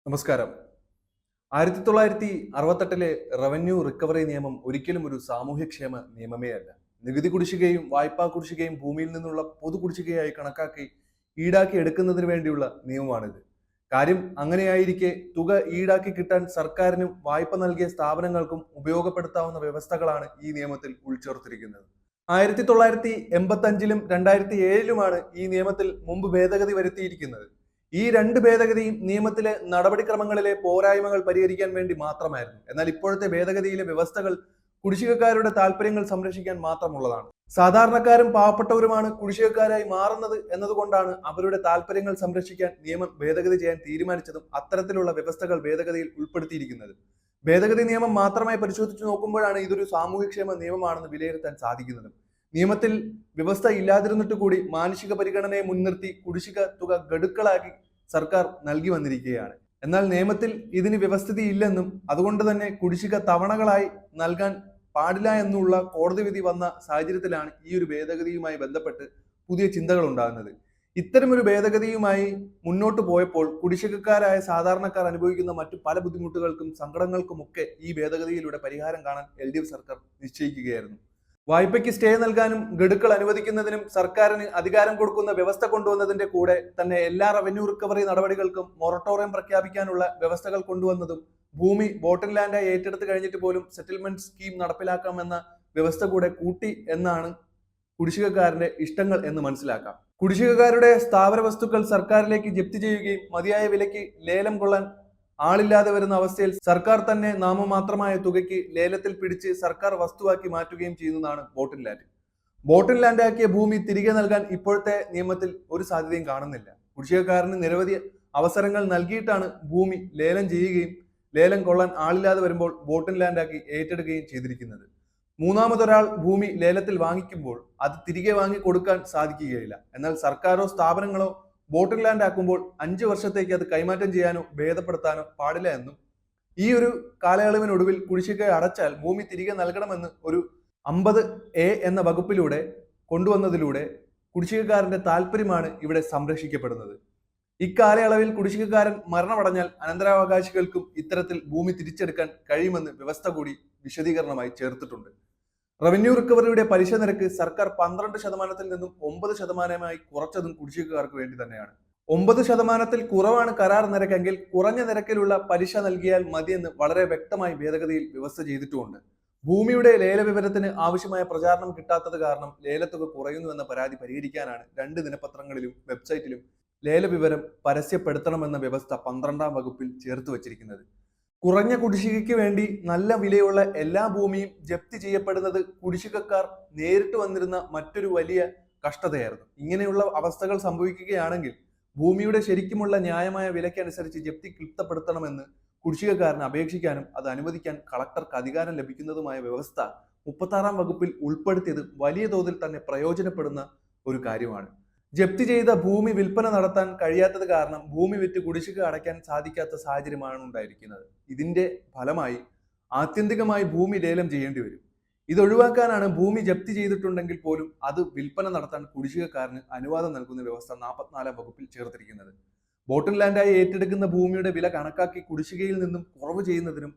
നമസ്കാരം. 1968 revenue recovery നിയമം ഒരിക്കലും ഒരു സാമൂഹ്യക്ഷേമ നിയമമേ അല്ല. നികുതി കുടിശ്ശികയും വായ്പാ കുടിശ്ശികയും ഭൂമിയിൽ നിന്നുള്ള പൊതു കുടിശ്ശികയായി കണക്കാക്കി ഈടാക്കി എടുക്കുന്നതിന് വേണ്ടിയുള്ള നിയമമാണിത്. കാര്യം അങ്ങനെയായിരിക്കെ തുക ഈടാക്കി കിട്ടാൻ സർക്കാരിനും വായ്പ നൽകിയ സ്ഥാപനങ്ങൾക്കും ഉപയോഗപ്പെടുത്താവുന്ന വ്യവസ്ഥകളാണ് ഈ നിയമത്തിൽ ഉൾച്ചേർത്തിരിക്കുന്നത്. 1985-ലും 2007-ലുമാണ് ഈ നിയമത്തിൽ മുമ്പ് ഭേദഗതി വരുത്തിയിരിക്കുന്നത്. ഈ രണ്ട് ഭേദഗതിയും നിയമത്തിലെ നടപടിക്രമങ്ങളിലെ പോരായ്മകൾ പരിഹരിക്കാൻ വേണ്ടി മാത്രമായിരുന്നു. എന്നാൽ ഇപ്പോഴത്തെ ഭേദഗതിയിലെ വ്യവസ്ഥകൾ കുടിശ്ശികക്കാരുടെ താല്പര്യങ്ങൾ സംരക്ഷിക്കാൻ മാത്രമുള്ളതാണ്. സാധാരണക്കാരും പാവപ്പെട്ടവരുമാണ് കുടിശ്ശികക്കാരായി മാറുന്നത് എന്നതുകൊണ്ടാണ് അവരുടെ താല്പര്യങ്ങൾ സംരക്ഷിക്കാൻ നിയമം ഭേദഗതി ചെയ്യാൻ തീരുമാനിച്ചതും അത്തരത്തിലുള്ള വ്യവസ്ഥകൾ ഭേദഗതിയിൽ ഉൾപ്പെടുത്തിയിരിക്കുന്നത്. ഭേദഗതി നിയമം മാത്രമായി പരിശോധിച്ചു നോക്കുമ്പോഴാണ് ഇതൊരു സാമൂഹ്യക്ഷേമ നിയമമാണെന്ന് വിലയിരുത്താൻ സാധിക്കുന്നത്. നിയമത്തിൽ വ്യവസ്ഥ ഇല്ലാതിരുന്നിട്ട് കൂടി മാനുഷിക പരിഗണനയെ മുൻനിർത്തി കുടിശ്ശിക തുക ഗഡുക്കളാക്കി സർക്കാർ നൽകി വന്നിരിക്കുകയാണ്. എന്നാൽ നിയമത്തിൽ ഇതിന് വ്യവസ്ഥിതി ഇല്ലെന്നും അതുകൊണ്ട് തന്നെ കുടിശ്ശിക തവണകളായി നൽകാൻ പാടില്ല എന്നുള്ള കോടതി വിധി വന്ന സാഹചര്യത്തിലാണ് ഈ ഒരു ഭേദഗതിയുമായി ബന്ധപ്പെട്ട് പുതിയ ചിന്തകൾ ഉണ്ടാകുന്നത്. ഇത്തരമൊരു ഭേദഗതിയുമായി മുന്നോട്ട് പോയപ്പോൾ കുടിശ്ശികക്കാരായ സാധാരണക്കാർ അനുഭവിക്കുന്ന മറ്റു പല ബുദ്ധിമുട്ടുകൾക്കും സങ്കടങ്ങൾക്കുമൊക്കെ ഈ ഭേദഗതിയിലൂടെ പരിഹാരം കാണാൻ LDF സർക്കാർ നിശ്ചയിക്കുകയായിരുന്നു. വായ്പയ്ക്ക് സ്റ്റേ നൽകാനും ഗഡുക്കൾ അനുവദിക്കുന്നതിനും സർക്കാരിന് അധികാരം കൊടുക്കുന്ന വ്യവസ്ഥ കൊണ്ടുവന്നതിന്റെ കൂടെ തന്നെ എല്ലാ റവന്യൂ റിക്കവറി നടപടികൾക്കും മൊറട്ടോറിയം പ്രഖ്യാപിക്കാനുള്ള വ്യവസ്ഥകൾ കൊണ്ടുവന്നതും ഭൂമി ബോട്ടൻ ലാൻഡായി ഏറ്റെടുത്ത് കഴിഞ്ഞിട്ട് പോലും സെറ്റിൽമെന്റ് സ്കീം നടപ്പിലാക്കാമെന്ന വ്യവസ്ഥ കൂടെ കൂട്ടി എന്നാണ് കുടിശ്ശികക്കാരന്റെ ഇഷ്ടങ്ങൾ എന്ന് മനസ്സിലാക്കാം. കുടിശ്ശികക്കാരുടെ സ്ഥാവര വസ്തുക്കൾ സർക്കാരിലേക്ക് ജപ്തി ചെയ്യുകയും മതിയായ വിലയ്ക്ക് ലേലം കൊള്ളാൻ ആളില്ലാതെ വരുന്ന അവസ്ഥയിൽ സർക്കാർ തന്നെ നാമമാത്രമായ തുകയ്ക്ക് ലേലത്തിൽ പിടിച്ച് സർക്കാർ വസ്തുവാക്കി മാറ്റുകയും ചെയ്യുന്നതാണ് ബോട്ടൻ ലാൻഡ്. ബോട്ടൻ ലാൻഡാക്കിയ ഭൂമി തിരികെ നൽകാൻ ഇപ്പോഴത്തെ നിയമത്തിൽ ഒരു സാധ്യതയും കാണുന്നില്ല. കുടിശ്ശികക്കാരന് നിരവധി അവസരങ്ങൾ നൽകിയിട്ടാണ് ഭൂമി ലേലം ചെയ്യുകയും ലേലം കൊള്ളാൻ ആളില്ലാതെ വരുമ്പോൾ ബോട്ടൻ ലാൻഡാക്കി ഏറ്റെടുക്കുകയും ചെയ്തിരിക്കുന്നത്. മൂന്നാമതൊരാൾ ഭൂമി ലേലത്തിൽ വാങ്ങിക്കുമ്പോൾ അത് തിരികെ വാങ്ങി കൊടുക്കാൻ സാധിക്കുകയില്ല. എന്നാൽ സർക്കാരോ സ്ഥാപനങ്ങളോ ബോട്ടൻ ലാൻഡ് ആക്കുമ്പോൾ 5 വർഷത്തേക്ക് അത് കൈമാറ്റം ചെയ്യാനോ ഭേദപ്പെടുത്താനോ പാടില്ല എന്നും ഈ ഒരു കാലയളവിനൊടുവിൽ കുടിശ്ശിക അടച്ചാൽ ഭൂമി തിരികെ നൽകണമെന്ന് ഒരു 50A എന്ന വകുപ്പിലൂടെ കൊണ്ടുവന്നതിലൂടെ കുടിശ്ശികക്കാരന്റെ താല്പര്യമാണ് ഇവിടെ സംരക്ഷിക്കപ്പെടുന്നത്. ഇക്കാലയളവിൽ കുടിശ്ശികക്കാരൻ മരണമടഞ്ഞാൽ അനന്തരാവകാശികൾക്കും ഇത്തരത്തിൽ ഭൂമി തിരിച്ചെടുക്കാൻ കഴിയുമെന്ന് വ്യവസ്ഥ കൂടി വിശദീകരണമായി ചേർത്തിട്ടുണ്ട്. റവന്യൂ റിക്കവറിയുടെ പലിശ നിരക്ക് സർക്കാർ 12% നിന്നും 9% കുറച്ചതും കുടിശ്ശികക്കാർക്ക് വേണ്ടി തന്നെയാണ്. 9% കുറവാണ് കരാർ നിരക്കെങ്കിൽ കുറഞ്ഞ നിരക്കിലുള്ള പലിശ നൽകിയാൽ മതിയെന്ന് വളരെ വ്യക്തമായി ഭേദഗതിയിൽ വ്യവസ്ഥ ചെയ്തിട്ടുമുണ്ട്. ഭൂമിയുടെ ലേല വിവരത്തിന് ആവശ്യമായ പ്രചാരണം കിട്ടാത്തത് കാരണം ലേലത്തുക കുറയുന്നുവെന്ന പരാതി പരിഹരിക്കാനാണ് 2 ദിനപത്രങ്ങളിലും വെബ്സൈറ്റിലും ലേല വിവരം പരസ്യപ്പെടുത്തണമെന്ന വ്യവസ്ഥ 12-ാം വകുപ്പിൽ ചേർത്ത് വച്ചിരിക്കുന്നത്. കുറഞ്ഞ കുടിശ്ശികയ്ക്ക് വേണ്ടി നല്ല വിലയുള്ള എല്ലാ ഭൂമിയും ജപ്തി ചെയ്യപ്പെടുന്നത് കുടിശ്ശികക്കാർ നേരിട്ട് വന്നിരുന്ന മറ്റൊരു വലിയ കഷ്ടതയായിരുന്നു. ഇങ്ങനെയുള്ള അവസ്ഥകൾ സംഭവിക്കുകയാണെങ്കിൽ ഭൂമിയുടെ ശരിക്കുമുള്ള ന്യായമായ വിലയ്ക്കനുസരിച്ച് ജപ്തി ക്ലിപ്തപ്പെടുത്തണമെന്ന് കുടിശ്ശികക്കാരന് അപേക്ഷിക്കാനും അത് അനുവദിക്കാൻ കളക്ടർക്ക് അധികാരം ലഭിക്കുന്നതുമായ വ്യവസ്ഥ 36-ാം വകുപ്പിൽ ഉൾപ്പെടുത്തിയത് വലിയ തോതിൽ തന്നെ പ്രയോജനപ്പെടുന്ന ഒരു കാര്യമാണ്. ജപ്തി ചെയ്ത ഭൂമി വിൽപ്പന നടത്താൻ കഴിയാത്തത് കാരണം ഭൂമി വിറ്റ് കുടിശ്ശിക അടയ്ക്കാൻ സാധിക്കാത്ത സാഹചര്യമാണ് ഉണ്ടായിരിക്കുന്നത്. ഇതിന്റെ ഫലമായി ആത്യന്തികമായി ഭൂമി ലേലം ചെയ്യേണ്ടി വരും. ഇതൊഴിവാക്കാനാണ് ഭൂമി ജപ്തി ചെയ്തിട്ടുണ്ടെങ്കിൽ പോലും അത് വിൽപ്പന നടത്താൻ കുടിശ്ശികക്കാരന് അനുവാദം നൽകുന്ന വ്യവസ്ഥ 44-ാം വകുപ്പിൽ ചേർത്തിരിക്കുന്നത്. ബോട്ടൻ ലാൻഡായി ഏറ്റെടുക്കുന്ന ഭൂമിയുടെ വില കണക്കാക്കി കുടിശ്ശികയിൽ നിന്നും കുറവ് ചെയ്യുന്നതിനും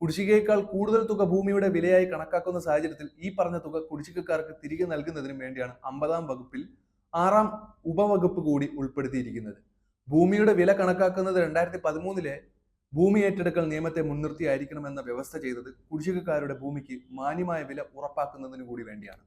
കുടിശ്ശികയേക്കാൾ കൂടുതൽ തുക ഭൂമിയുടെ വിലയായി കണക്കാക്കുന്ന സാഹചര്യത്തിൽ ഈ പറഞ്ഞ തുക കുടിശ്ശികക്കാർക്ക് തിരികെ നൽകുന്നതിനും വേണ്ടിയാണ് 50-ാം വകുപ്പിൽ 6-ാം ഉപവകുപ്പ് കൂടി ഉൾപ്പെടുത്തിയിരിക്കുന്നത്. ഭൂമിയുടെ വില കണക്കാക്കുന്നത് 2013-ലെ ഭൂമി ഏറ്റെടുക്കൽ നിയമത്തെ മുൻനിർത്തിയായിരിക്കണമെന്ന വ്യവസ്ഥ ചെയ്തത് കുടിശ്ശികക്കാരുടെ ഭൂമിക്ക് മാന്യമായ വില ഉറപ്പാക്കുന്നതിന് കൂടി വേണ്ടിയാണ്.